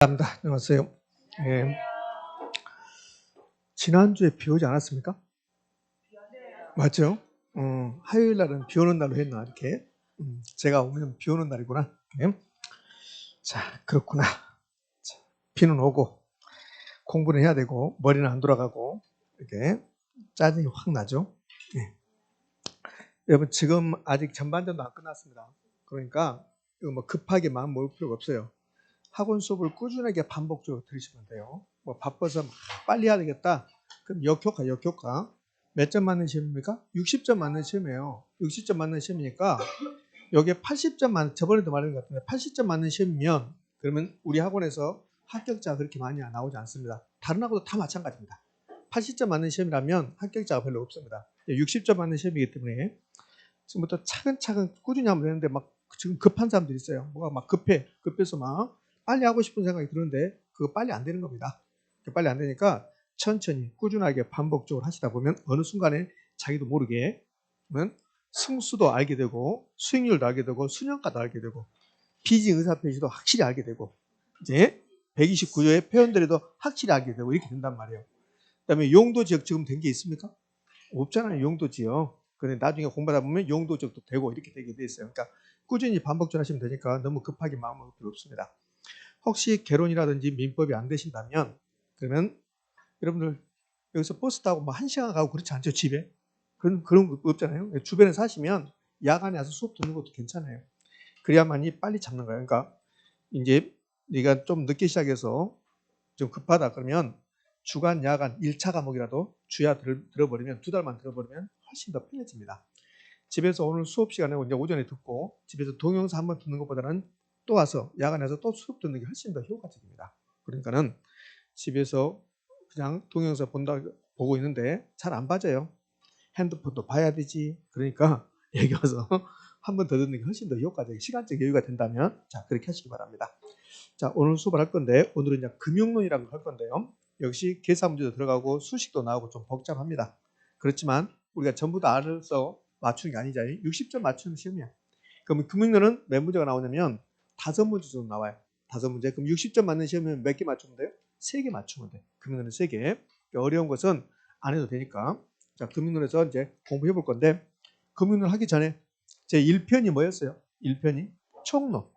감사합니다. 안녕하세요. 예, 지난주에 비 오지 않았습니까? 맞죠? 화요일 날은 비 오는 날로 했나, 이렇게. 제가 오면 비 오는 날이구나. 예. 자, 그렇구나. 자, 비는 오고, 공부는 해야 되고, 머리는 안 돌아가고, 이렇게 짜증이 확 나죠? 예. 여러분, 지금 아직 전반전도 안 끝났습니다. 그러니까, 이거 뭐 급하게 마음 먹을 필요가 없어요. 학원 수업을 꾸준하게 반복적으로 들으시면 돼요. 뭐 바빠서 빨리 해야 되겠다. 그럼 역효과. 몇 점 맞는 시험입니까? 60점 맞는 시험이에요. 60점 맞는 시험이니까 여기에 80점 맞는, 저번에도 말한 것 같은데 80점 맞는 시험이면 그러면 우리 학원에서 합격자가 그렇게 많이 나오지 않습니다. 다른 학원도 다 마찬가지입니다. 80점 맞는 시험이라면 합격자가 별로 없습니다. 60점 맞는 시험이기 때문에 지금부터 차근차근 꾸준히 하면 되는데 막 지금 급한 사람들이 있어요. 뭐가 막 급해서 막 빨리 하고 싶은 생각이 드는데 그거 빨리 안 되는 겁니다. 빨리 안 되니까 천천히 꾸준하게 반복적으로 하시다 보면 어느 순간에 자기도 모르게 승수도 알게 되고 수익률도 알게 되고 수년가도 알게 되고 비지 의사표시도 확실히 알게 되고 이제 129조의 표현들에도 확실히 알게 되고 이렇게 된단 말이에요. 그다음에 용도지역 지금 된 게 있습니까? 없잖아요. 용도지역. 근데 나중에 공부하다 보면 용도지역도 되고 이렇게 되게 돼 있어요. 그러니까 꾸준히 반복적으로 하시면 되니까 너무 급하게 마음먹을 필요 없습니다. 혹시 개론이라든지 민법이 안 되신다면 그러면 여러분들 여기서 버스 타고 뭐 1시간 가고 그렇지 않죠, 집에? 그런 거 없잖아요. 주변에 사시면 야간에 와서 수업 듣는 것도 괜찮아요. 그래야만이 빨리 잡는 거예요. 그러니까 이제 네가 좀 늦게 시작해서 좀 급하다 그러면 주간, 야간 1차 과목이라도 주야 들어버리면 2달만 들어버리면 훨씬 더 편해집니다. 집에서 오늘 수업 시간에 이제 오전에 듣고 집에서 동영상 한번 듣는 것보다는 또 와서 야간에서 또 수업 듣는 게 훨씬 더 효과적입니다. 그러니까는 집에서 그냥 동영상 보고 있는데 잘 안 봐져요. 핸드폰도 봐야 되지. 그러니까 여기 와서 한 번 더 듣는 게 훨씬 더 효과적인 시간적 여유가 된다면 자 그렇게 하시기 바랍니다. 자 오늘 수업을 할 건데 오늘은 이제 금융론이라는 걸 할 건데요. 역시 계산 문제도 들어가고 수식도 나오고 좀 복잡합니다. 그렇지만 우리가 전부 다 알아서 맞추는 게 아니잖아요. 60점 맞추는 시험이야. 그러면 금융론은 몇 문제가 나오냐면 5문제 정도 나와요. 5문제. 그럼 60점 맞는 시험은 몇 개 맞추면 돼요? 3개 맞추면 돼. 금융론은 3개. 어려운 것은 안 해도 되니까. 자, 금융론에서 이제 공부해 볼 건데 금융론 하기 전에 제 1편이 뭐였어요? 1편이 총론.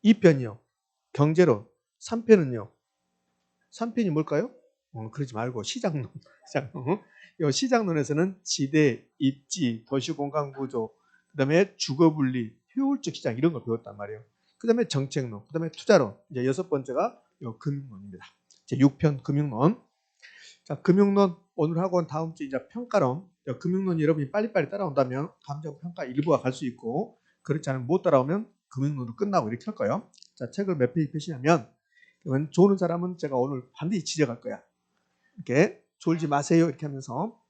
2편이요. 경제론. 3편은요. 3편이 뭘까요? 그러지 말고 시장론. 시장론. 이 시장론에서는 지대, 입지, 도시공간구조, 그 다음에 주거분리, 효율적 시장 이런 걸 배웠단 말이에요. 그 다음에 정책론, 그 다음에 투자론. 이제 6번째가 금융론입니다. 이제 6편 금융론. 자, 금융론 오늘 하고 다음 주 이제 평가론. 금융론 여러분이 빨리빨리 따라온다면 감정평가 일부가 갈 수 있고 그렇지 않으면 못 따라오면 금융론으로 끝나고 이렇게 할 거예요. 자, 책을 몇 페이지 펴시냐면 좋은 사람은 제가 오늘 반드시 지적할 거야. 이렇게 졸지 마세요 이렇게 하면서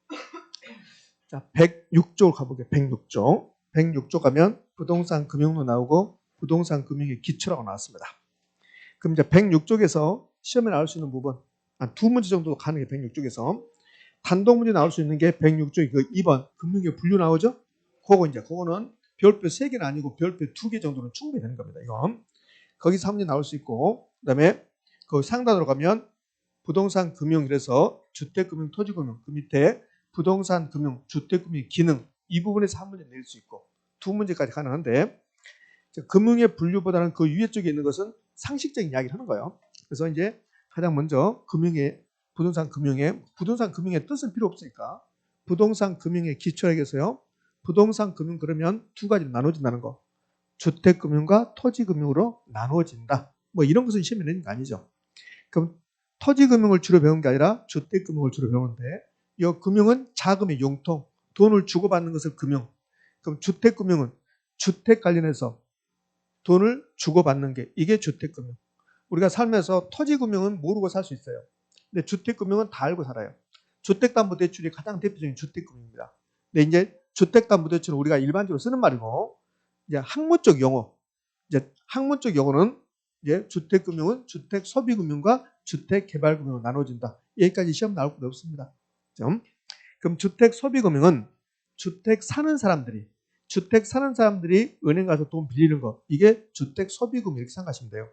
자 106조 가보게 106조 106조 가면 부동산 금융론 나오고 부동산 금융의 기초라고 나왔습니다. 그럼 이제 106쪽에서 시험에 나올 수 있는 부분 한 2문제 정도 가는 게 106쪽에서 단독 문제 나올 수 있는 게 106쪽 그 2번 금융의 분류 나오죠? 그거는 별표 3개는 아니고 별표 2개 정도는 충분히 되는 겁니다. 이건 거기서 3문제 나올 수 있고 그다음에 그 상단으로 가면 부동산 금융 이래서 주택금융, 토지금융 그 밑에 부동산 금융, 주택금융 기능 이 부분에서 한 문제 낼 수 있고 2문제까지 가능한데 금융의 분류보다는 그 위에 쪽에 있는 것은 상식적인 이야기를 하는 거예요. 그래서 이제 가장 먼저 부동산 금융의 뜻은 필요 없으니까 부동산 금융의 기초에서요. 부동산 금융 그러면 두 가지로 나눠진다는 거. 주택금융과 토지금융으로 나눠진다. 뭐 이런 것은 시험에 내는 거 아니죠. 그럼 토지금융을 주로 배운 게 아니라 주택금융을 주로 배우는데 이 금융은 자금의 융통, 돈을 주고받는 것을 금융. 그럼 주택금융은 주택 관련해서 돈을 주고받는 게 이게 주택금융. 우리가 살면서 토지금융은 모르고 살 수 있어요. 근데 주택금융은 다 알고 살아요. 주택담보대출이 가장 대표적인 주택금융입니다. 근데 이제 주택담보대출은 우리가 일반적으로 쓰는 말이고 이제 학문적 용어. 이제 학문적 용어는 이제 주택금융은 주택소비금융과 주택개발금융으로 나눠진다. 여기까지 시험 나올 것 없습니다. 그럼 주택소비금융은 주택 사는 사람들이 은행 가서 돈 빌리는 거 이게 주택소비금융 이렇게 생각하시면 돼요.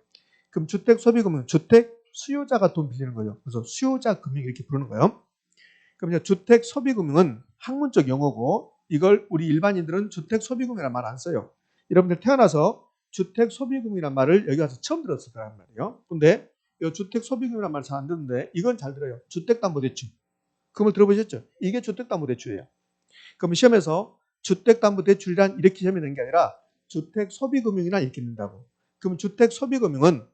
그럼 주택 소비금융, 주택 수요자가 돈 빌리는 거예요. 그래서 수요자 금융 이렇게 부르는 거예요. 그럼 이제 주택 소비금융은 학문적 용어고 이걸 우리 일반인들은 주택 소비금융이라는 말 안 써요. 여러분들 태어나서 주택 소비금융이라는 말을 여기 와서 처음 들었을 거란 말이에요. 근데 이 주택 소비금융이라는 말 잘 안 듣는데 이건 잘 들어요. 주택담보대출. 그걸 들어보셨죠? 이게 주택담보대출이에요. 그럼 시험에서 주택담보대출이란 이렇게 시험이 되는 게 아니라 주택소비금융이란 이렇게 된다고. 그럼 주택소비금융은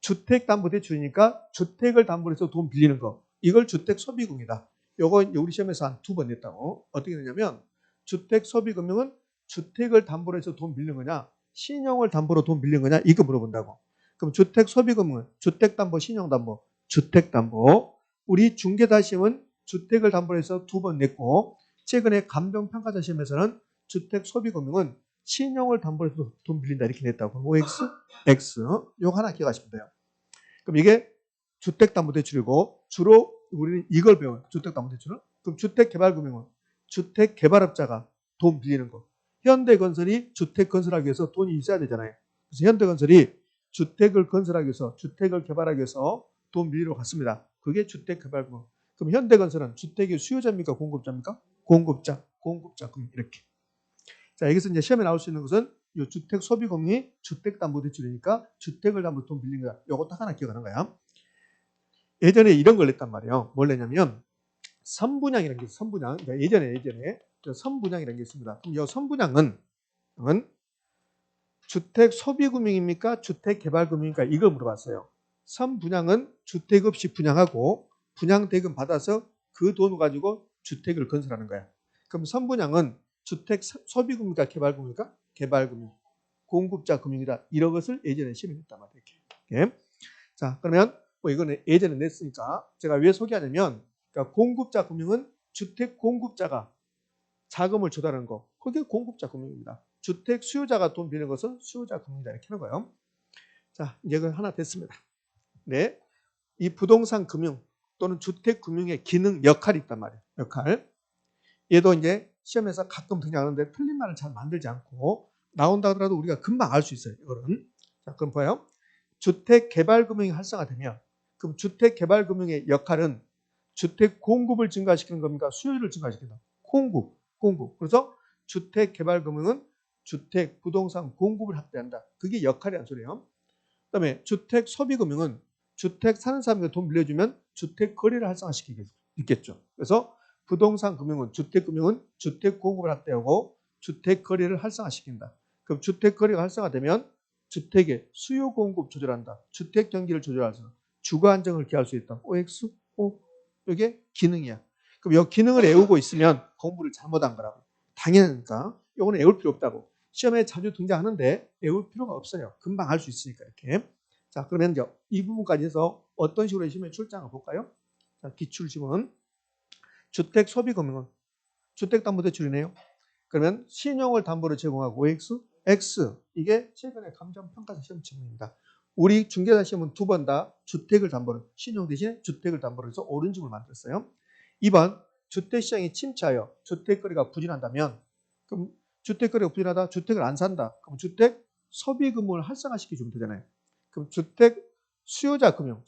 주택담보대출이니까 주택을 담보로 해서 돈 빌리는 거. 이걸 주택소비금융이다. 요거 우리 시험에서 한 2번 냈다고. 어떻게 되냐면 주택소비금융은 주택을 담보로 해서 돈 빌리는 거냐, 신용을 담보로 돈 빌리는 거냐 이거 물어본다고. 그럼 주택소비금융은 주택담보, 신용담보, 주택담보. 우리 중개사 시험은 주택을 담보로 해서 2번 냈고 최근에 감정평가자 시험에서는 주택소비금융은 신용을 담보로 해서 돈 빌린다 이렇게 냈다고. OX, X 요거 하나 기억하시면 돼요. 그럼 이게 주택담보대출이고 주로 우리는 이걸 배워요. 주택담보대출은. 그럼 주택개발금융은 주택개발업자가 돈 빌리는 거. 현대건설이 주택 건설하기 위해서 돈이 있어야 되잖아요. 그래서 현대건설이 주택을 건설하기 위해서 주택을 개발하기 위해서 돈 빌리러 갔습니다. 그게 주택개발금융. 그럼 현대건설은 주택의 수요자입니까? 공급자입니까? 공급자. 그럼 이렇게. 자, 여기서 이제 시험에 나올 수 있는 것은 이 주택 소비금융이 주택담보대출이니까 주택을 담보로 돈 빌린 거야. 요거 딱 하나 기억하는 거야. 예전에 이런 걸 냈단 말이에요. 뭘 냈냐면 선분양이라는 게 있어요. 선분양. 그러니까 예전에 선분양이라는 게 있습니다. 그럼 이 선분양은 주택 소비금융입니까? 주택 개발금융입니까? 이걸 물어봤어요. 선분양은 주택 없이 분양하고 분양대금 받아서 그 돈을 가지고 주택을 건설하는 거야. 그럼 선분양은 주택 소비금융입니까? 개발금융입니까? 개발금융. 공급자 금융이다. 이런 것을 예전에 시험에 냈단 말이에요. 이렇게. 자, 그러면 뭐 이거는 예전에 냈으니까 제가 왜 소개하냐면 그러니까 공급자 금융은 주택 공급자가 자금을 조달하는 거. 그게 공급자 금융입니다. 주택 수요자가 돈 빌리는 것은 수요자 금융이다. 이렇게 하는 거예요. 자, 이제 그 하나 됐습니다. 네. 이 부동산 금융 또는 주택 금융의 기능, 역할이 있단 말이에요. 역할. 얘도 이제 시험에서 가끔 등장하는데 틀린 말을 잘 만들지 않고 나온다 하더라도 우리가 금방 알 수 있어요. 이거는. 자, 그럼 봐요. 주택 개발 금융이 활성화되면 그럼 주택 개발 금융의 역할은 주택 공급을 증가시키는 겁니까? 수요를 증가시킨다. 공급. 그래서 주택 개발 금융은 주택 부동산 공급을 확대한다. 그게 역할이란 소리예요. 그다음에 주택 소비 금융은 주택 사는 사람에게 돈 빌려주면 주택 거래를 활성화시키겠죠. 그래서 부동산 금융은 주택 금융은 주택 공급을 확대하고 주택 거래를 활성화시킨다. 그럼 주택 거래가 활성화되면 주택의 수요 공급 조절한다. 주택 경기를 조절해서 주거 안정을 기할 수 있다. OX, O. 이게 기능이야. 그럼 이 기능을 외우고 있으면 공부를 잘못한 거라고. 당연하니까 이거는 외울 필요 없다고. 시험에 자주 등장하는데 외울 필요가 없어요. 금방 알 수 있으니까 이렇게. 자, 그러면 이제 이 부분까지 해서 어떤 식으로 시험에 출장을 볼까요? 자, 기출 지문. 주택 소비 금융은 주택담보대출이네요. 그러면 신용을 담보로 제공하고 OX, X. 이게 최근에 감정평가사 시험 지문입니다. 우리 중개사 시험은 2번 다 주택을 담보로, 신용 대신에 주택을 담보로 해서 옳은 지문을 만들었어요. 2번, 주택시장이 침체하여 주택거래가 부진한다면, 그럼 주택거래가 부진하다, 주택을 안 산다. 그럼 주택 소비금융을 활성화시켜주면 되잖아요. 그럼 주택 수요자 금융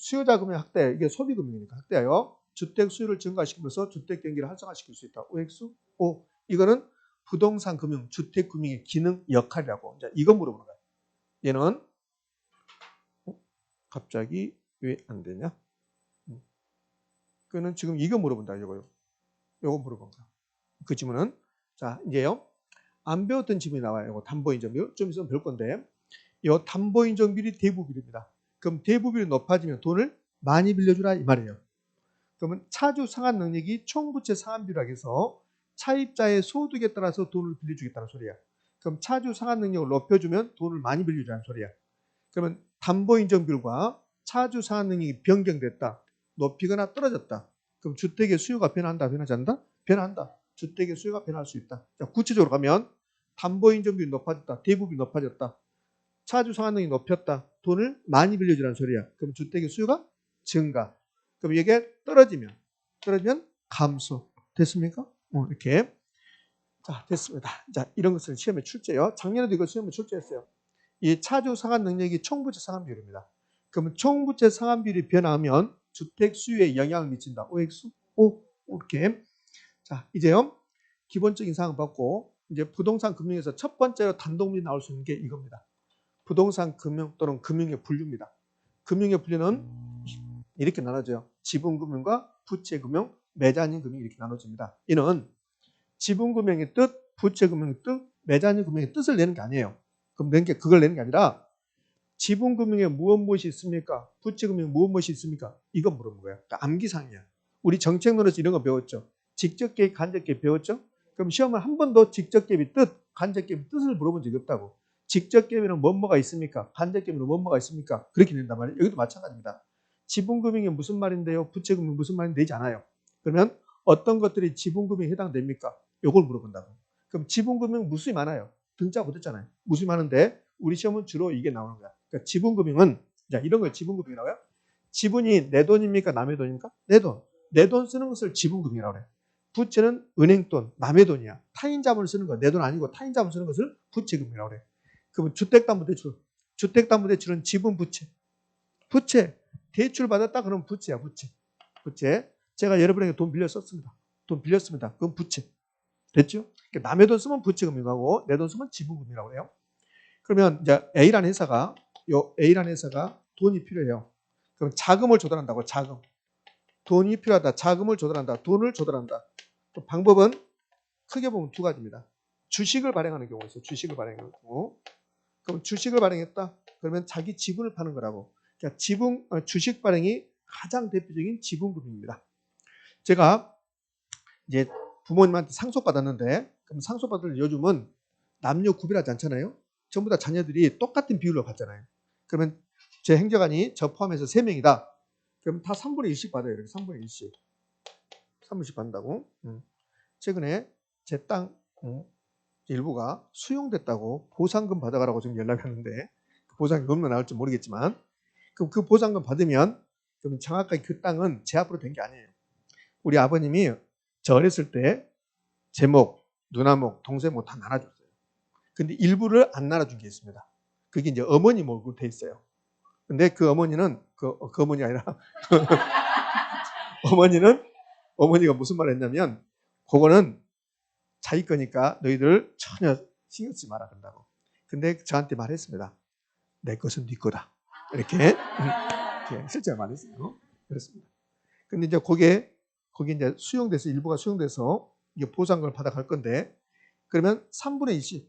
확대, 이게 소비금융이니까 확대하여 주택 수요를 증가시키면서 주택 경기를 활성화시킬 수 있다. OX, O. 이거는 부동산 금융, 주택 금융의 기능, 역할이라고. 이제 이거 물어보는 거야. 얘는 갑자기 왜 안 되냐? 그는 지금 이거 물어본다. 요거 물어본 거야. 그 지문은 자 이제요. 안 배웠던 지문이 나와요. 이거 담보인정비율 좀 있으면 배울 건데 이 담보인정비율이 대부비율입니다. 그럼 대부비율이 높아지면 돈을 많이 빌려주라 이 말이에요. 그러면 차주 상환 능력이 총부채 상환비율이라고 해서 차입자의 소득에 따라서 돈을 빌려주겠다는 소리야. 그럼 차주 상환 능력을 높여주면 돈을 많이 빌려주라는 소리야. 그러면 담보인정비율과 차주 상환 능력이 변경됐다. 높이거나 떨어졌다. 그럼 주택의 수요가 변한다, 변하지 않는다? 변한다. 주택의 수요가 변할 수 있다. 자, 구체적으로 가면 담보인정비율이 높아졌다. 대부분이 높아졌다. 차주 상환 능력이 높였다. 돈을 많이 빌려주라는 소리야. 그럼 주택의 수요가 증가. 그럼 이게 떨어지면 감소. 됐습니까? 이렇게. 자, 됐습니다. 자, 이런 것을 시험에 출제요. 작년에도 이거 시험에 출제했어요. 이 차주 상환 능력이 총부채 상환 비율입니다. 그러면 총부채 상환 비율이 변화하면 주택 수요에 영향을 미친다. OX? O? 이렇게. 자, 이제요. 기본적인 사항을 받고 이제 부동산 금융에서 첫 번째로 단독이 나올 수 있는 게 이겁니다. 부동산 금융 또는 금융의 분류입니다. 금융의 분류는 이렇게 나눠져요. 지분금융과 부채금융, 매자닌금융 이렇게 나눠집니다. 이는 지분금융의 뜻, 부채금융의 뜻, 매자닌금융의 뜻을 내는 게 아니에요. 그럼 그걸 내는 게 아니라 지분금융에 무엇이 있습니까? 부채금융에 무엇이 있습니까? 이건 물어본 거예요. 그러니까 암기상이야. 우리 정책론에서 이런 거 배웠죠. 직접 개입, 간접 개입 배웠죠? 그럼 시험을 한 번도 직접 개입의 뜻, 간접 개입의 뜻을 물어본 적이 없다고. 직접 개입에는 뭐가 있습니까? 간접 개입에는 뭐가 있습니까? 그렇게 된단 말이에요. 여기도 마찬가지입니다. 지분금융이 무슨 말인데요? 부채금융이 무슨 말인데 되지 않아요. 그러면 어떤 것들이 지분금융에 해당됩니까? 이걸 물어본다고. 그럼 지분금융 무수히 많아요. 등자 붙었잖아요. 무수히 많은데 우리 시험은 주로 이게 나오는 거야. 그러니까 지분금융은 자, 이런 걸 지분금융이라고 해요. 지분이 내 돈입니까? 남의 돈입니까? 내 돈. 내 돈 쓰는 것을 지분금융이라고 그래요. 부채는 은행 돈, 남의 돈이야. 타인 자본을 쓰는 거, 내 돈 아니고 타인 자본 쓰는 것을 부채금이라고 그래. 그러면 주택담보대출. 주택담보대출은 지분 부채. 부채. 대출 받았다 그러면 부채야, 부채. 부채. 제가 여러분에게 돈 빌려 썼습니다. 돈 빌렸습니다. 그건 부채. 됐죠? 그러니까 남의 돈 쓰면 부채금융하고 내 돈 쓰면 지분금이라고 해요. 그러면 이제 A라는 회사가 돈이 필요해요. 그럼 자금을 조달한다고. 자금. 돈이 필요하다. 자금을 조달한다. 돈을 조달한다. 그 방법은 크게 보면 두 가지입니다. 주식을 발행하는 경우가 있어요. 주식을 발행하는 경우. 그럼 주식을 발행했다. 그러면 자기 지분을 파는 거라고. 그러니까 주식 발행이 가장 대표적인 지분금융입니다. 제가 이제 부모님한테 상속받았는데, 그럼 상속받을 요즘은 남녀 구별하지 않잖아요. 전부 다 자녀들이 똑같은 비율로 받잖아요. 그러면 제 행정관이 저 포함해서 3명이다. 그럼 다 3분의 1씩 받아요. 이렇게 3분의 1씩. 3분씩 받는다고. 최근에 제 땅 일부가 수용됐다고 보상금 받아가라고 지금 연락이 왔는데 그 보상이 얼마나 나올지 모르겠지만 그럼 그 보상금 받으면 그럼 정확하게 그 땅은 제 앞으로 된 게 아니에요. 우리 아버님이 저 어렸을 때 제목, 누나목, 동생목 다 나눠줬어요. 근데 일부를 안 나눠준 게 있습니다. 그게 이제 어머니 목으로 돼 있어요. 근데 그 어머니는 그 어머니 아니라 어머니가 무슨 말을 했냐면 그거는 자기 거니까 너희들 전혀 신경 쓰지 마라 그런다고. 근데 저한테 말했습니다. 내 것은 네 거다. 이렇게 실제로 말했어요. 그렇습니다. 근데 이제 거기 이제 수용돼서 일부가 수용돼서 이게 보상금을 받아갈 건데 그러면 3분의 1씩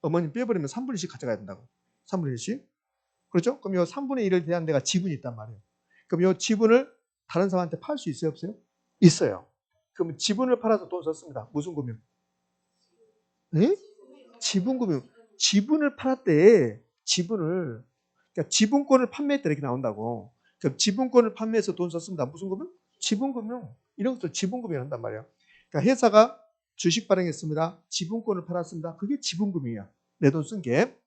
어머님 빼버리면 3분의 1씩 가져가야 된다고. 3분의 1씩. 그렇죠? 그럼 이 3분의 1을 대한 데가 지분이 있단 말이에요. 그럼 이 지분을 다른 사람한테 팔 수 있어요? 없어요? 있어요. 그럼 지분을 팔아서 돈 썼습니다. 무슨 금융? 네? 지분금융. 지분을 팔았대. 지분을. 그러니까 지분권을 판매했다 이렇게 나온다고. 그럼 지분권을 판매해서 돈 썼습니다. 무슨 금융? 지분금융. 이런 것도 지분금융을 한단 말이에요. 그러니까 회사가 주식 발행했습니다. 지분권을 팔았습니다. 그게 지분금융이야. 내 돈 쓴 게.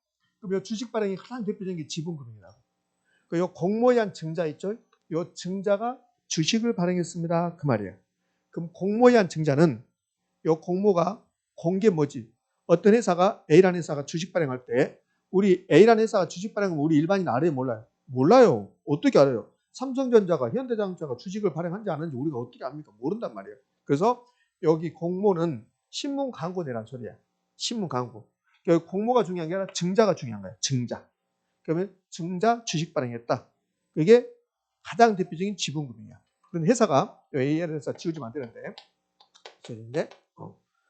그럼 이 주식 발행이 가장 대표적인 게 지분금융이라고. 이 공모한 증자 있죠? 이 증자가 주식을 발행했습니다. 그 말이에요. 그럼 공모한 증자는 이 공모가 공개 뭐지? 어떤 회사가 A라는 회사가 주식 발행할 때 우리 A라는 회사가 주식 발행하면 우리 일반인 알아요? 몰라요? 몰라요. 어떻게 알아요? 삼성전자가 현대자동차가 주식을 발행한지 안 하는지 우리가 어떻게 압니까? 모른단 말이에요. 그래서 여기 공모는 신문 광고 내란 소리야. 신문 광고. 여기 공모가 중요한 게 아니라 증자가 중요한 거예요. 증자. 그러면 증자 주식 발행했다. 이게 가장 대표적인 지분금융이야. 그런데 회사가 A라는 회사 지우지면 안 되는데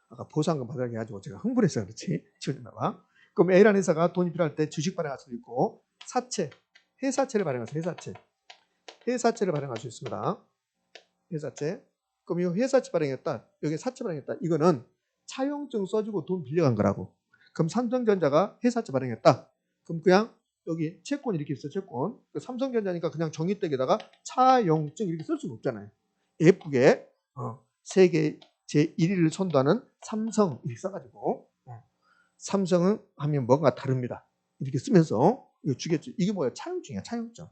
아까 보상금 받으라고 해가지고 제가 흥분해서 그렇지 지워졌나 봐. 그럼 A라는 회사가 돈이 필요할 때 주식 발행할 수도 있고 사채, 회사채를 발행할 수 있어요. 회사채를 발행할 수 있습니다. 회사채. 그럼 이 회사채 발행했다. 여기 사채 발행했다. 이거는 차용증 써주고 돈 빌려간 거라고. 그럼 삼성전자가 회사채 발행했다. 그럼 그냥 여기 채권 이렇게 있어 채권. 삼성전자니까 그냥 종이백에다가 차용증 이렇게 쓸 수는 없잖아요. 예쁘게 세계 제1위를 선도하는 삼성 이렇게 써가지고 삼성은 하면 뭔가 다릅니다. 이렇게 쓰면서 이거 주겠죠. 이게 뭐야? 차용증이야. 차용증.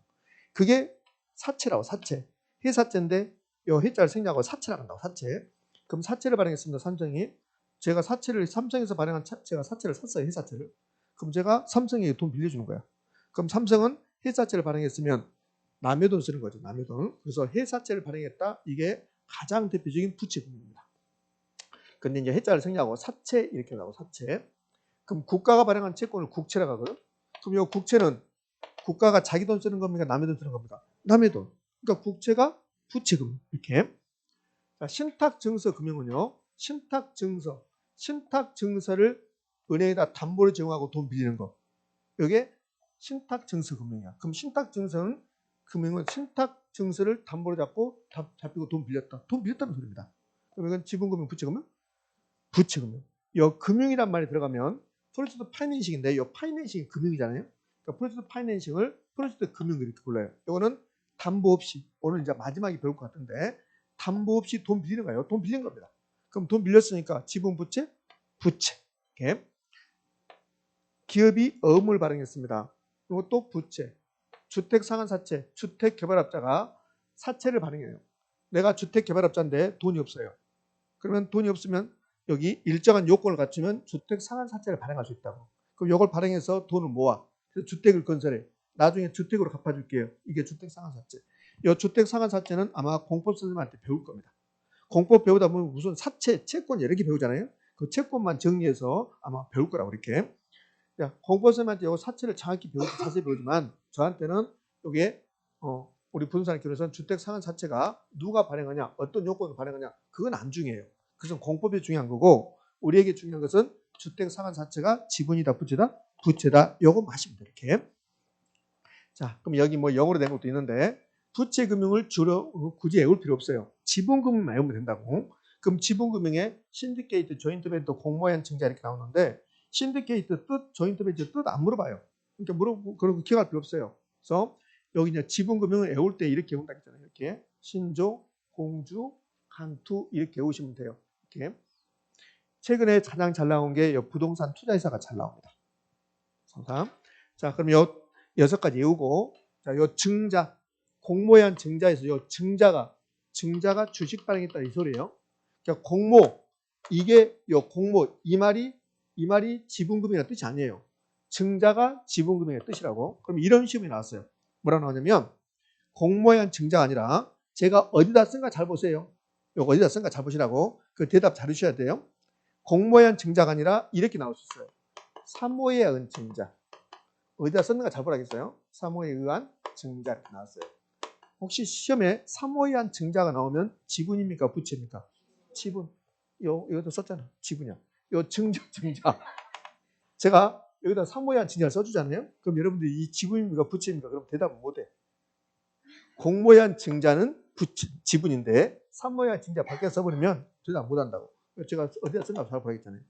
그게 사채라고 사채. 회사채인데 이 회자를 생략하고 사채라고 한다고 사채. 그럼 사채를 발행했습니다. 삼성이. 제가 사채를 삼성에서 발행한 제가 사채를 샀어요. 회사채를. 그럼 제가 삼성에게 돈 빌려주는 거야. 그럼 삼성은 회사채를 발행했으면 남의 돈 쓰는 거죠. 남의 돈. 그래서 회사채를 발행했다. 이게 가장 대표적인 부채금융입니다. 근데 이제 해자를 생략하고 사채 이렇게 나오고 사채. 그럼 국가가 발행한 채권을 국채라고 하거든. 그럼 이 국채는 국가가 자기 돈 쓰는 겁니까? 남의 돈 쓰는 겁니까? 남의 돈. 그러니까 국채가 부채금융. 이렇게. 자, 신탁증서금융은요. 신탁증서를 은행에다 담보를 제공하고 돈 빌리는 거. 이게 신탁증서금융이야. 그럼 신탁증서는 금융은 신탁증서를 담보로 잡히고 돈 빌렸다. 돈 빌렸다는 소리입니다. 그럼 이건 지분금융, 부채금융? 부채금융. 이 금융이란 말이 들어가면 프로젝트 파이낸싱인데 이 파이낸싱이 금융이잖아요. 그러니까 프로젝트 파이낸싱을 프로젝트 금융 이렇게 불러요. 이거는 담보 없이 오늘 이제 마지막에 배울 것 같은데 담보 없이 돈 빌리는 거예요. 돈 빌린 겁니다. 그럼 돈 빌렸으니까 지분 부채, 부채. 이렇게. 기업이 어음을 발행했습니다. 이것도 부채. 주택상환사채, 주택개발업자가 사채를 발행해요. 내가 주택개발업자인데 돈이 없어요. 그러면 돈이 없으면 여기 일정한 요건을 갖추면 주택상환사채를 발행할 수 있다고. 그럼 이걸 발행해서 돈을 모아. 그래서 주택을 건설해. 나중에 주택으로 갚아줄게요. 이게 주택상환사채. 이 주택상환사채는 아마 공법 선생님한테 배울 겁니다. 공법 배우다 보면 무슨 사채, 채권 여러 개 배우잖아요. 그 채권만 정리해서 아마 배울 거라고 이렇게. 공법 선생님한테 이 사채를 정확히 배우지 자세히 배우지만 저한테는 이게 우리 부동산 기업에서는 주택상환사채가 누가 발행하냐, 어떤 요건을 발행하냐 그건 안 중요해요. 그것은 공법이 중요한 거고 우리에게 중요한 것은 주택상환사채가 지분이다, 부채다, 부채다. 요거 마시면 돼 이렇게. 자, 그럼 여기 뭐 영어로 된 것도 있는데 부채금융을 주로 굳이 외울 필요 없어요. 지분금융만 외우면 된다고. 그럼 지분금융에 신디케이트, 조인트벤처, 공모한 증자 이렇게 나오는데 신디케이트 뜻, 조인트벤처 뜻 안 물어봐요. 그러니까 물어보고 그런 기억할 필요 없어요. 그래서 여기 이제 지분금융을 외울 때 이렇게 외운다 했잖아요. 이렇게 신조, 공주, 간투 이렇게 외우시면 돼요. 이렇게. 최근에 가장 잘 나온 게 부동산 투자회사가 잘 나옵니다. 자, 그럼 요 6가지 외우고 자, 요 증자, 공모한 증자에서 요 증자가 주식 발행했다 이 소리예요. 그러니까 공모 이게 요 공모 이 말이 지분금융이라는 뜻이 아니에요. 증자가 지분금융의 뜻이라고. 그럼 이런 시험이 나왔어요. 뭐라 나오냐면 공모한 증자가 아니라 제가 어디다 쓴가 잘 보세요. 이거 어디다 쓴가 잘 보시라고. 그 대답 잘 해주셔야 돼요. 공모한 증자가 아니라 이렇게 나올 수 있어요. 사모에 의한 증자. 어디다 썼는가 잘 보라겠어요. 사모에 의한 증자 이렇게 나왔어요. 혹시 시험에 사모에 의한 증자가 나오면 지분입니까? 부채입니까? 지분. 이것도 썼잖아. 지분이야. 요 증자. 제가 여기다 사모에 의한 증자를 써주잖아요. 그럼 여러분들이 이 지분입니까? 부채입니까? 그럼 대답은 못해. 공모에 의한 증자는 지분인데 사모에 의한 증자 밖에 써버리면 대답 못한다고. 제가 어디다 쓴가 잘 보라겠잖아요.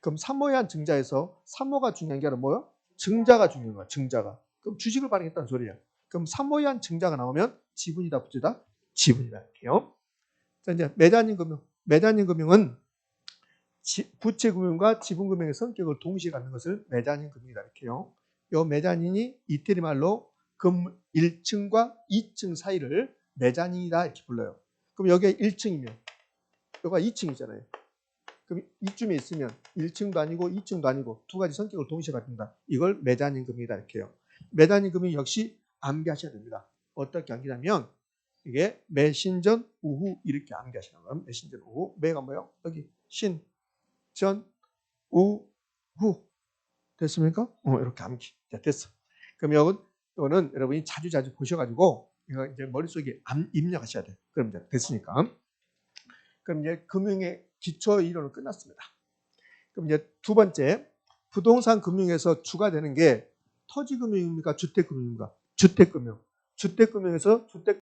그럼 사모에 의한 증자에서 사모가 중요한 게 아니라 뭐야? 증자가 중요한 거야. 증자가. 그럼 주식을 발행했다는 소리야. 그럼 사모에 의한 증자가 나오면 지분이다, 부채다? 지분이다. 이렇게요. 자, 이제 매자님 금융은 부채금융과 지분금융의 성격을 동시에 갖는 것을 매자님 금융이다. 이렇게요. 이 매자닌이 이태리 말로 금 1층과 2층 사이를 매자닌이다 이렇게 불러요. 그럼 여기에 1층이면 여기가 2층이잖아요. 그럼 이쯤에 있으면 1층도 아니고 2층도 아니고 두 가지 성격을 동시에 갖는다. 이걸 매자닌 금융이다 이렇게 해요. 매자닌 금융 역시 암기하셔야 됩니다. 어떻게 암기하면 이게 매신전 우후 이렇게 암기하시는 거예요. 매신전 우후. 매가 뭐예요? 여기 신, 전, 우, 후. 됐습니까? 이렇게 암기. 자, 됐어. 그럼 이거는 여러분이 자주 보셔가지고 이거 이제 머릿속에 입력하셔야 돼요. 그럼 이제 됐으니까. 그럼 이제 금융의 기초 이론은 끝났습니다. 그럼 이제 두 번째, 부동산 금융에서 주가 되는 게 토지금융입니까? 주택금융입니까? 주택금융. 주택금융에서 주택